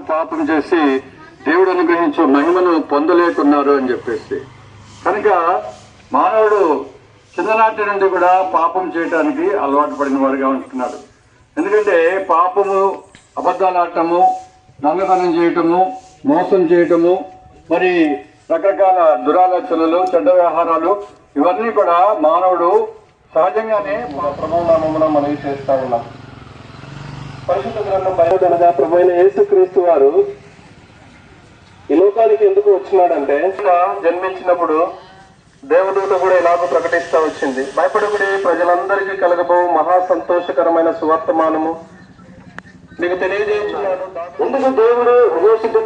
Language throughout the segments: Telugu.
పాపం చేసి దేవుడు అనుగ్రహించే మహిమను పొందలేకున్నారు అని చెప్పేసి. కనుక మానవుడు చిన్ననాటి నుండి కూడా పాపం చేయడానికి అలవాటు పడిన వాడుగా ఉంటున్నాడు. ఎందుకంటే పాపము, అబద్ధాలు ఆడటము, దొంగతనం చేయటము, మోసం చేయటము, మరి రకరకాల దురాలోచనలు, చెడ్డ వ్యవహారాలు, ఇవన్నీ కూడా మానవుడు సహజంగానే మన ప్రభునామమున మనవి చేస్తా ఉన్నాం. పరిశుద్ధ గ్రంథం బయలుదనగా ప్రభువైన యేసుక్రీస్తు వారు ఈ లోకానికి ఎందుకు వచ్చినాడంటే, జన్మించినప్పుడు దేవదూత కూడా ఇలాగ ప్రకటిస్తూ వచ్చింది, భయపడకుడి, ప్రజలందరికీ కలగబో మహా సంతోషకరమైన సువర్తమానము మీకు తెలియజేస్తున్నాను. ఎందుకు దేవుడు హృదయశుద్ధి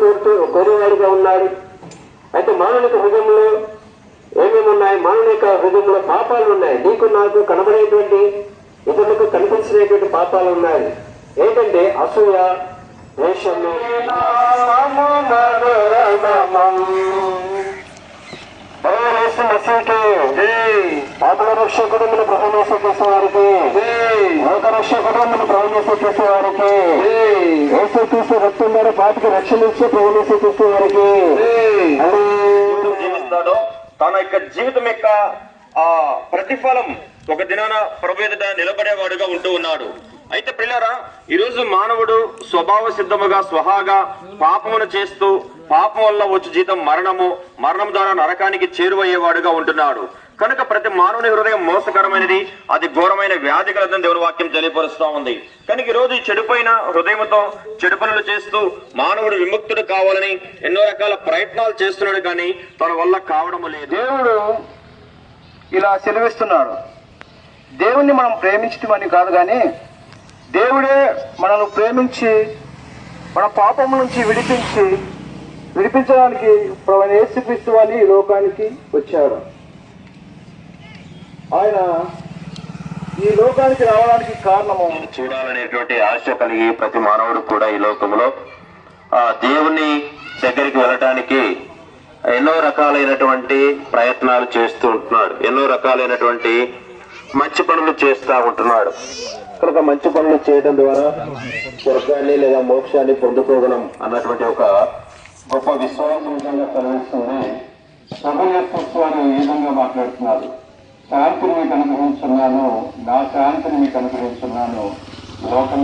కోరేవాడుగా ఉన్నాడు? అయితే మానవునికి హృదయంలో ఏమేమి ఉన్నాయి? మానవుని యొక్క హృదయంలో పాపాలు ఉన్నాయి. నీకు నాకు కనబడేటువంటి, ఇతరులకు కనిపించినటువంటి పాపాలు ఉన్నాయి. ఏంటంటే అసూయ, ద్వేషము, పాపల రక్షకుడు మన ప్రభుత్వం చేసే వారికి, లోక రక్షకుడు మన ప్రభుత్వం చేసే వారికి, యేసుక్రీస్తు రక్తం ద్వారా పాటికి రక్షణ ఇచ్చే ప్రభుత్వం చేసే వారికి జీవిస్తాడో తన యొక్క జీవితం యొక్క ఆ ప్రతిఫలం ఒక దినాన ప్రభు ఎదుట నిలబడేవాడుగా ఉంటూ ఉన్నాడు. అయితే పిల్లరా, ఈరోజు మానవుడు స్వభావ సిద్ధముగా స్వహాగా పాపమును చేస్తూ పాపం వల్ల వచ్చే జీతం మరణము, మరణం ద్వారా నరకానికి చేరువయ్యేవాడుగా ఉంటున్నాడు. కనుక ప్రతి మానవుని హృదయం మోసకరమైనది, అది ఘోరమైన వ్యాధి కలదని దేవుని వాక్యం తెలియపరుస్తూ ఉంది. కనుక ఈ రోజు చెడిపోయిన హృదయంతో చెడు పనులు చేస్తూ మానవుడు విముక్తుడు కావాలని ఎన్నో రకాల ప్రయత్నాలు చేస్తున్నాడు, కానీ తన వల్ల కావడం లేదు. దేవుడు ఇలా సెలవిస్తున్నాడు, దేవుణ్ణి మనం ప్రేమించటమని కాదు, కానీ దేవుడే మనల్ని ప్రేమించి మన పాపం నుంచి విడిపించడానికి ప్రభువైన యేసుక్రీస్తు వారిని ఈ లోకానికి వచ్చాడు. ఆయన ఈ లోకానికి రావడానికి కారణము చూడాలనేటువంటి ఆశ కలిగి ప్రతి మానవుడు కూడా ఈ లోకంలో ఆ దేవుని దగ్గరికి వెళ్ళటానికి ఎన్నో రకాలైనటువంటి ప్రయత్నాలు చేస్తూ ఉంటున్నాడు. ఎన్నో రకాలైనటువంటి మంచి పనులు చేస్తూ ఉంటున్నాడు. కనుక మంచి పనులు చేయడం ద్వారా స్వర్గాన్ని లేదా మోక్షాన్ని పొందుకోగలం అన్నటువంటి ఒక గొప్ప విశ్వాసం కలిగిస్తుంది. ప్రభు యేసు వారు ఈ విధంగా మాట్లాడుతున్నారు, శాంతిని మీకు అనుగ్రహించున్నాను, నా శాంతిని మీకు అనుగ్రహించున్నాను, లోకం